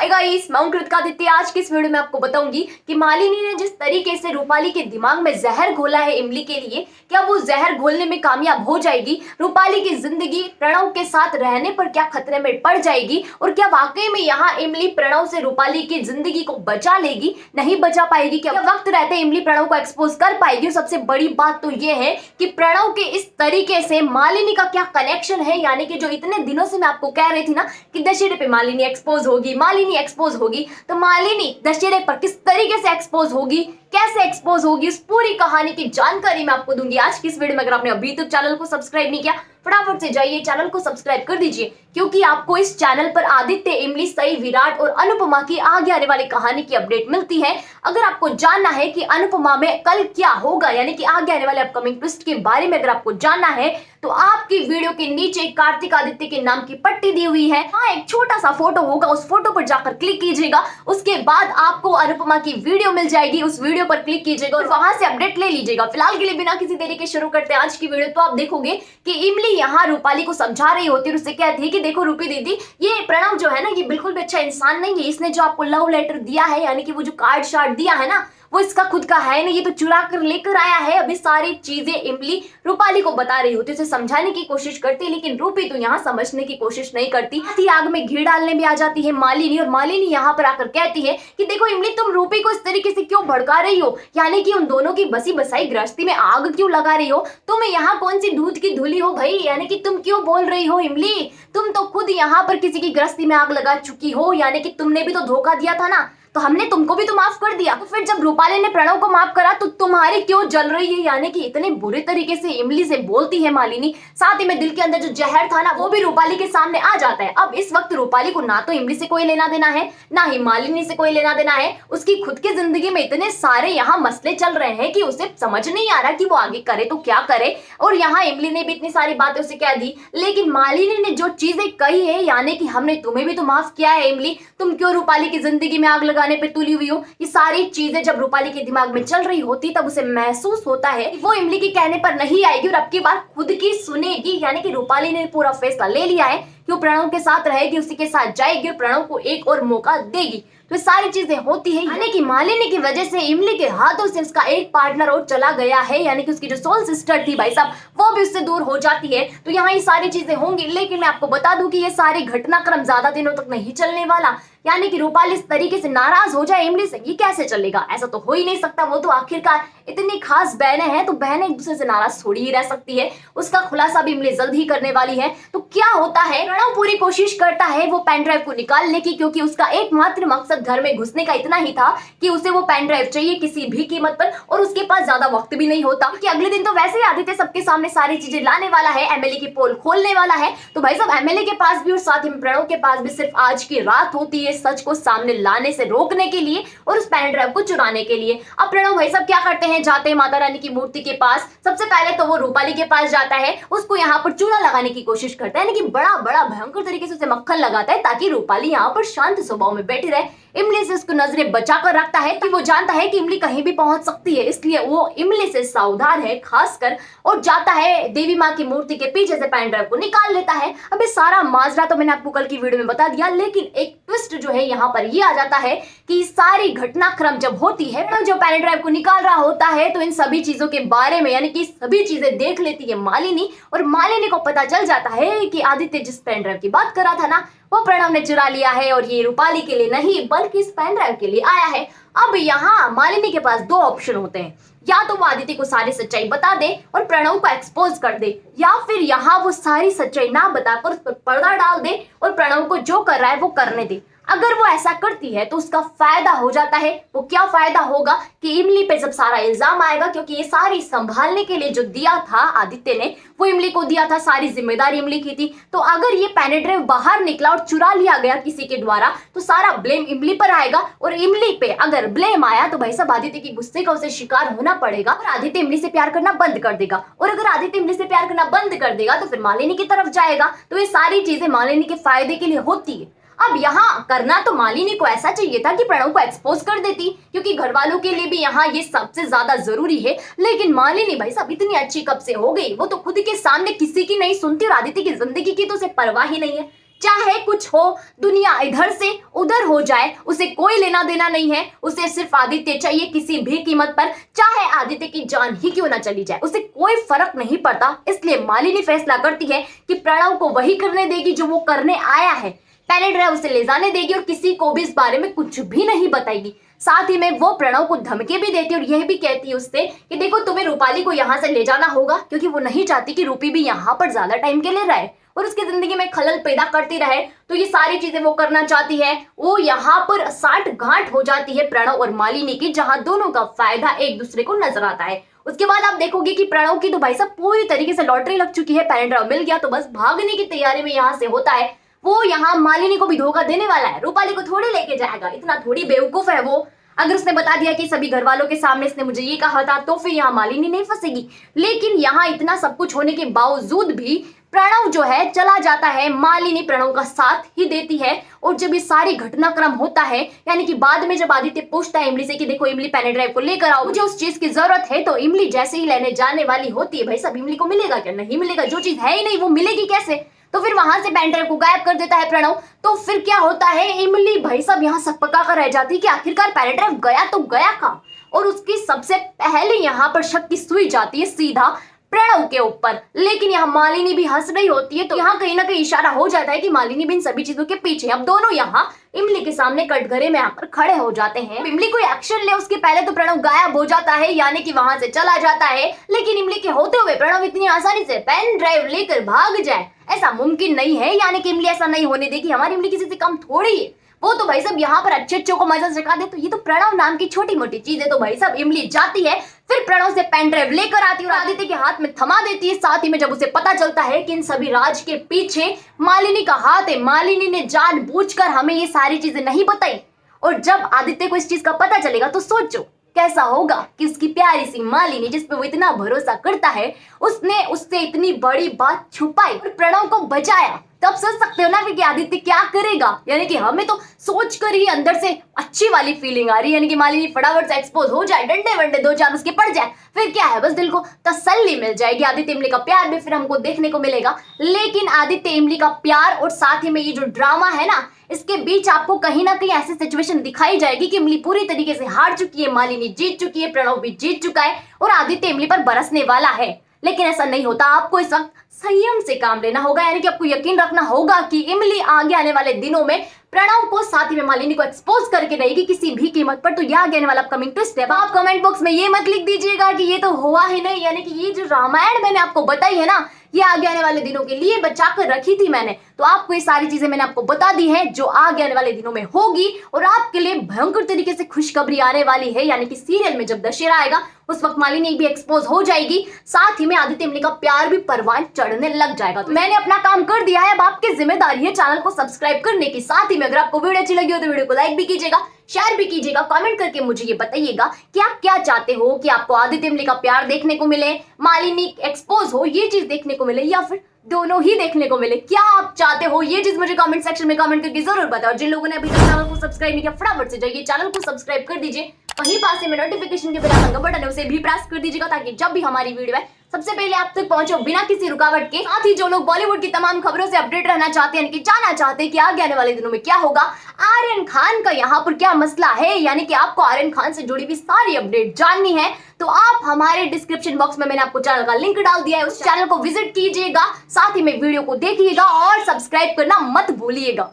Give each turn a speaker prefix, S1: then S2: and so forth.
S1: Hi guys, मैं हूं कृतिका आदित्य। आज की इस वीडियो में आपको बताऊंगी कि मालिनी ने जिस तरीके से रूपाली के दिमाग में जहर घोला है इमली के लिए, क्या वो जहर घोलने में कामयाब हो जाएगी? रूपाली की जिंदगी प्रणव के साथ रहने पर क्या खतरे में पड़ जाएगी? और क्या वाकई में यहाँ इमली प्रणव से रूपाली की जिंदगी को बचा लेगी, नहीं बचा पाएगी? क्या वक्त रहते इमली प्रणव को एक्सपोज कर पाएगी? और सबसे बड़ी बात तो ये है कि प्रणव के इस तरीके से मालिनी का क्या कनेक्शन है, यानी कि जो इतने दिनों से मैं आपको कह रही थी ना कि दशहरे पे मालिनी एक्सपोज होगी, मालिनी एक्सपोज होगी, तो मालिनी दशहरे पर किस तरीके से एक्सपोज होगी, कैसे एक्सपोज होगी, इस पूरी कहानी की जानकारी मैं आपको दूंगी आज की इस वीडियो में। अगर आपने अभी तक चैनल को सब्सक्राइब नहीं किया, फटाफट से जाइए चैनल को सब्सक्राइब कर दीजिए, क्योंकि आपको इस चैनल पर आदित्य, इमली, सई, विराट और अनुपमा की आगे आने वाली कहानी की अपडेट मिलती है। अगर आपको जानना है कि अनुपमा में कल क्या होगा, यानी कि आगे आने वाले अपकमिंग ट्विस्ट के बारे में अगर आपको जानना है, तो आपकी वीडियो के नीचे कार्तिक आदित्य के नाम की पट्टी दी हुई है, हाँ एक छोटा सा फोटो होगा, उस फोटो पर जाकर क्लिक कीजिएगा। उसके बाद आपको अनुपमा की वीडियो मिल जाएगी, उस वीडियो पर क्लिक कीजिएगा और वहां से अपडेट ले लीजिएगा। फिलहाल के लिए बिना किसी देरी के शुरू करते हैं आज की वीडियो। तो आप देखोगे कि इमली यहाँ रूपाली को समझा रही होती है, उससे कहती है कि देखो रूपी दीदी, ये प्रणव जो है ना, ये बिल्कुल भी अच्छा इंसान नहीं है। इसने जो आपको लव लेटर दिया है, यानी कि वो जो कार्ड शार्ड दिया है ना, वो इसका खुद का है नहीं, ये तो चुरा कर लेकर आया है। अभी सारी चीजें इमली रूपाली को बता रही होती है, उसे समझाने की कोशिश करती है, लेकिन रूपी तो यहाँ समझने की कोशिश नहीं करती। आग में घी डालने भी आ जाती है मालिनी, और मालिनी यहाँ पर आकर कहती है कि देखो इमली, तुम रूपी को इस तरीके से क्यों भड़का रही हो, यानी कि उन दोनों की बसी बसाई गृहस्थी में आग क्यों लगा रही हो? तुम यहाँ कौन सी दूध की धुली हो भाई, यानी कि तुम क्यों बोल रही हो इमली? तुम तो खुद यहाँ पर किसी की गृहस्थी में आग लगा चुकी हो, यानी कि तुमने भी तो धोखा दिया था ना, तो हमने तुमको भी तो माफ कर दिया। तो फिर जब रूपाली ने प्रणव को माफ करा तो तुम्हारी क्यों जल रही है? यानी कि इतने बुरे तरीके से इमली से बोलती है मालिनी। साथ ही में दिल के अंदर जो जहर था ना, वो भी रूपाली के सामने आ जाता है। अब इस वक्त रूपाली को ना तो इमली से कोई लेना देना है, ना ही मालिनी से कोई लेना देना है। उसकी खुद की जिंदगी में इतने सारे यहाँ मसले चल रहे हैं कि उसे समझ नहीं आ रहा कि वो आगे करे तो क्या करे। और यहाँ इमली ने भी इतनी सारी बातें उसे कह दी, लेकिन मालिनी ने जो चीजें कही है, यानी कि हमने तुम्हें भी तो माफ किया है इमली, तुम क्यों रूपाली की जिंदगी में आग लगाने पे तुली हुई हो? ये सारी चीजें जब रूपाली के दिमाग में चल रही होती, तब उसे महसूस होता है कि वो इमली के कहने पर नहीं आएगी और अब की बार खुद की सुनेगी। यानी कि रूपाली ने पूरा फैसला ले लिया है कि वो प्रणव के साथ रहेगी, उसी के साथ जाएगी और प्रणव को एक और मौका देगी। तो सारी चीजें होती है, यानी कि मालिनी की वजह से इमली के हाथों से उसका एक पार्टनर और चला गया है, यानी कि उसकी जो सोल सिस्टर थी भाई साहब, वो भी उससे दूर हो जाती है। तो यहाँ ये सारी चीजें होंगी, लेकिन मैं आपको बता दूं कि ये सारी घटनाक्रम ज्यादा दिनों तक नहीं चलने वाला। यानी कि रूपाली इस तरीके से नाराज हो जाए इमली से, ये कैसे चलेगा? ऐसा तो हो ही नहीं सकता। वो तो आखिरकार इतनी खास बहनें हैं, तो बहनें एक दूसरे से नाराज थोड़ी ही रह सकती है। उसका खुलासा भी इमली जल्द ही करने वाली है। तो क्या होता है, प्रणव पूरी कोशिश करता है वो पेन ड्राइव को निकालने की, क्योंकि उसका एकमात्र मकसद घर में घुसने का इतना ही था कि उसे वो पेन ड्राइव चाहिए किसी भी कीमत पर, और उसके पास ज्यादा वक्त भी नहीं होता कि अगले दिन तो वैसे ही आदित्य सबके सामने सारी चीजें लाने वाला है, एमएलए की पोल खोलने वाला है। तो भाई साहब एमएलए के पास भी और साथ ही प्रणव के पास भी सिर्फ आज की रात होती है सच को सामने लाने से रोकने के लिए और उस पेन ड्राइव को चुराने के लिए। अब प्रणव भाई साहब क्या करते हैं, जाते हैं माता रानी की मूर्ति के पास। सबसे पहले तो वो रूपाली के पास जाता है, उसको यहाँ पर चूना लगाने की कोशिश करता है, यानी कि बड़ा बड़ा भयंकर तरीके से उसे मक्खन लगाता है, ताकि रूपाली यहाँ पर शांत स्वभाव में बैठी रहे। इमली से उसको नजरें बचाकर रखता है कि वो जानता है कि इमली कहीं भी पहुंच सकती है, इसलिए वो इमली से सावधान है खासकर, और जाता है देवी माँ की मूर्ति के पीछे से पेन ड्राइव को निकाल लेता है। अब ये सारा माजरा तो मैंने आपको कल की वीडियो में बता दिया, लेकिन एक ट्विस्ट जो है यहाँ पर ये आ जाता है कि सारी घटनाक्रम जब होती है, जो पेन ड्राइव को निकाल रहा होता है, तो इन सभी चीजों के बारे में, यानी कि सभी चीजें देख लेती है मालिनी, और मालिनी को पता चल जाता है कि आदित्य जिस पेन ड्राइव की बात कर रहा था ना, वो प्रणव ने चुरा लिया है, और ये रूपाली के लिए नहीं बल्कि इस पेन ड्राइव के लिए आया है। अब यहाँ मालिनी के पास दो ऑप्शन होते हैं, या तो वो आदित्य को सारी सच्चाई बता दे और प्रणव को एक्सपोज कर दे, या फिर यहाँ वो सारी सच्चाई ना बताकर उस पर पर्दा डाल दे और प्रणव को जो कर रहा है वो करने दे। अगर वो ऐसा करती है तो उसका फायदा हो जाता है। वो क्या फायदा होगा कि इमली पे जब सारा इल्जाम आएगा, क्योंकि ये सारी संभालने के लिए जो दिया था आदित्य ने, वो इमली को दिया था, सारी जिम्मेदारी इमली की थी। तो अगर ये पेन ड्राइव बाहर निकला और चुरा लिया गया किसी के द्वारा, तो सारा ब्लेम इमली पर आएगा, और इमली पे अगर ब्लेम आया तो भाई साहब आदित्य की गुस्से का उसे शिकार होना पड़ेगा, और आदित्य इमली से प्यार करना बंद कर देगा। और अगर आदित्य इमली से प्यार करना बंद कर देगा तो फिर मालिनी की तरफ जाएगा। तो ये सारी चीजें मालिनी के फायदे के लिए होती है। अब यहाँ करना तो मालिनी को ऐसा चाहिए था कि प्रणव को एक्सपोज कर देती, क्योंकि घर वालों के लिए भी यहाँ ये सबसे ज्यादा जरूरी है। लेकिन मालिनी भाई साहब इतनी अच्छी कब से हो गई, वो तो खुद के सामने किसी की नहीं सुनती, और आदित्य की जिंदगी की तो उसे परवाह ही नहीं है। चाहे कुछ हो, दुनिया इधर से उधर हो जाए, उसे कोई लेना देना नहीं है। उसे सिर्फ आदित्य चाहिए किसी भी कीमत पर, चाहे आदित्य की जान ही क्यों ना चली जाए, उसे कोई फर्क नहीं पड़ता। इसलिए मालिनी फैसला करती है कि प्रणव को वही करने देगी जो वो करने आया है। पेन ड्राइव उसे ले जाने देगी और किसी को भी इस बारे में कुछ भी नहीं बताएगी। साथ ही में वो प्रणव को धमकी भी देती है और यह भी कहती है उससे कि देखो तुम्हें रूपाली को यहाँ से ले जाना होगा, क्योंकि वो नहीं चाहती कि रूपी भी यहाँ पर ज्यादा टाइम के लिए रहे और उसकी जिंदगी में खलल पैदा करती रहे। तो ये सारी चीजें वो करना चाहती है। वो यहाँ पर साठ गांठ हो जाती है प्रणव और मालिनी की, जहां दोनों का फायदा एक दूसरे को नजर आता है। उसके बाद आप देखोगे कि प्रणव की तो भाई साहब पूरी तरीके से लॉटरी लग चुकी है। पेन ड्राइव मिल गया तो बस भागने की तैयारी में यहाँ से होता है। वो यहाँ मालिनी को भी धोखा देने वाला है, रूपाली को थोड़ी लेके जाएगा, इतना थोड़ी बेवकूफ है वो। अगर उसने बता दिया कि सभी घर वालों के सामने इसने मुझे ये कहा था तो फिर यहाँ मालिनी नहीं फंसेगी। लेकिन यहाँ इतना सब कुछ होने के बावजूद भी प्रणव जो है चला जाता है। मालिनी प्रणव का साथ ही देती है और जब ये सारी घटनाक्रम होता है, यानी कि बाद में जब आदित्य पूछता है इमली से कि देखो इमली पेन ड्राइव को लेकर आओ, मुझे उस चीज की जरूरत है, तो इमली जैसे ही लेने जाने वाली होती है, भाई सब इमली को मिलेगा क्या? नहीं मिलेगा। जो चीज है ही नहीं वो मिलेगी कैसे? तो फिर वहां से पेन ड्राइव को गायब कर देता है प्रणव। तो फिर क्या होता है, इमली भाई सब यहाँ सकपका कर रह जाती है कि आखिरकार पेन ड्राइव गया तो गया कहाँ। और उसकी सबसे पहले यहाँ पर शक की सुई जाती है सीधा प्रणव के ऊपर। लेकिन यहाँ मालिनी भी हंस रही होती है, तो यहाँ कहीं ना कहीं इशारा हो जाता है कि मालिनी भी इन सभी चीजों के पीछे। अब दोनों यहाँ इमली के सामने कटघरे में आकर खड़े हो जाते हैं। इमली कोई एक्शन ले उसके पहले तो प्रणव गायब हो जाता है, यानी कि वहां से चला जाता है। लेकिन इमली के होते हुए प्रणव इतनी आसानी से पेन ड्राइव लेकर भाग जाए ऐसा मुमकिन नहीं है। यानी कि इमली ऐसा नहीं होने देगी, हमारी इमली किसी से कम थोड़ी है। वो तो भाई साहब यहाँ पर अच्छे अच्छों को मजा सिखा दे, तो ये तो प्रणव नाम की छोटी मोटी चीज है। तो भाई साहब इमली जाती है, फिर प्रणव से पेन ड्राइव लेकर आती है और आदित्य के हाथ में थमा देती है। साथ ही में जब उसे पता चलता है कि इन सभी राज के पीछे मालिनी का हाथ है, मालिनी ने जानबूझकर हमें ये सारी चीजें नहीं बताई, और जब आदित्य को इस चीज का पता चलेगा तो सोचो कैसा होगा कि उसकी प्यारी सी मालिनी जिसपे वो इतना भरोसा करता है, उसने उससे इतनी बड़ी बात छुपाई और प्रणव को बचाया। तब सोच सकते हो ना कि आदित्य क्या करेगा। यानी कि हमें तो सोचकर ही अंदर से अच्छी वाली फीलिंग आ रही है, यानी कि मालिनी फटाफट से एक्सपोज हो जाए, डंडे वंडे दो चार उसके पड़ जाए, फिर क्या है बस दिल को तसल्ली मिल जाएगी। आदित्य इमली का प्यार भी फिर हमको देखने को मिलेगा। लेकिन आदित्य इमली का प्यार और साथ ही में ये जो ड्रामा है ना, इसके बीच आपको कहीं ना कहीं ऐसी सिचुएशन दिखाई जाएगी कि इमली पूरी तरीके से हार चुकी है, मालिनी जीत चुकी है, प्रणव भी जीत चुका है और आदित्य इमली पर बरसने वाला है। लेकिन ऐसा नहीं होता, आपको इस वक्त संयम से काम लेना होगा। यानी कि आपको यकीन रखना होगा कि इमली आगे आने वाले दिनों में प्रणव को साथ ही में मालिनी को एक्सपोज करके रहेगी किसी भी कीमत पर। तो यह आगे आने वाला अपकमिंग ट्विस्ट है। आप कमेंट बॉक्स में ये मत लिख दीजिएगा कि ये तो हुआ ही नहीं, यानी कि ये जो रामायण मैंने आपको बताई है ना, ये आगे आने वाले दिनों के लिए बचा कर रखी थी मैंने। तो आपको ये सारी चीजें मैंने आपको बता दी है जो आगे आने वाले दिनों में होगी और आपके लिए भयंकर तरीके से खुशखबरी आने वाली है। यानी कि सीरियल में जब दशहरा आएगा उस वक्त मालिनी भी एक्सपोज हो जाएगी, साथ ही में आदित्य इमली का प्यार भी परवान चढ़ने लग जाएगा। तो मैंने अपना काम कर दिया है, अब आपकी जिम्मेदारी है चैनल को सब्सक्राइब करने की। साथ ही में अगर आपको वीडियो अच्छी लगी हो तो वीडियो को लाइक भी कीजिएगा, शेयर भी कीजिएगा, कमेंट करके मुझे ये बताइएगा कि आप क्या चाहते हो कि आपको आदित्य इमली का प्यार देखने को मिले, मालिनी एक्सपोज हो ये चीज देखने को मिले, या फिर दोनों ही देखने को मिले। क्या आप चाहते हो ये चीज मुझे कमेंट सेक्शन में कमेंट करके जरूर बताओ। जिन लोगों ने अभी तक चैनल को सब्सक्राइब नहीं किया फटाफट से जाइए चैनल को सब्सक्राइब कर दीजिए, वहीं पास में नोटिफिकेशन के बेल का बटन है उसे भी प्रेस कर दीजिएगा, ताकि जब भी हमारी वीडियो है सबसे पहले आप तक पहुंचो बिना किसी रुकावट के। साथ ही जो लोग बॉलीवुड की तमाम खबरों से अपडेट रहना चाहते हैं, जानना चाहते हैं कि आगे आने वाले दिनों में क्या होगा, आर्यन खान का यहाँ पर क्या मसला है, यानी कि आपको आर्यन खान से जुड़ी हुई सारी अपडेट जाननी है, तो आप हमारे डिस्क्रिप्शन बॉक्स में मैंने आपको चैनल का लिंक डाल दिया है, उस चैनल को विजिट कीजिएगा, साथ ही में वीडियो को देखिएगा और सब्सक्राइब करना मत भूलिएगा।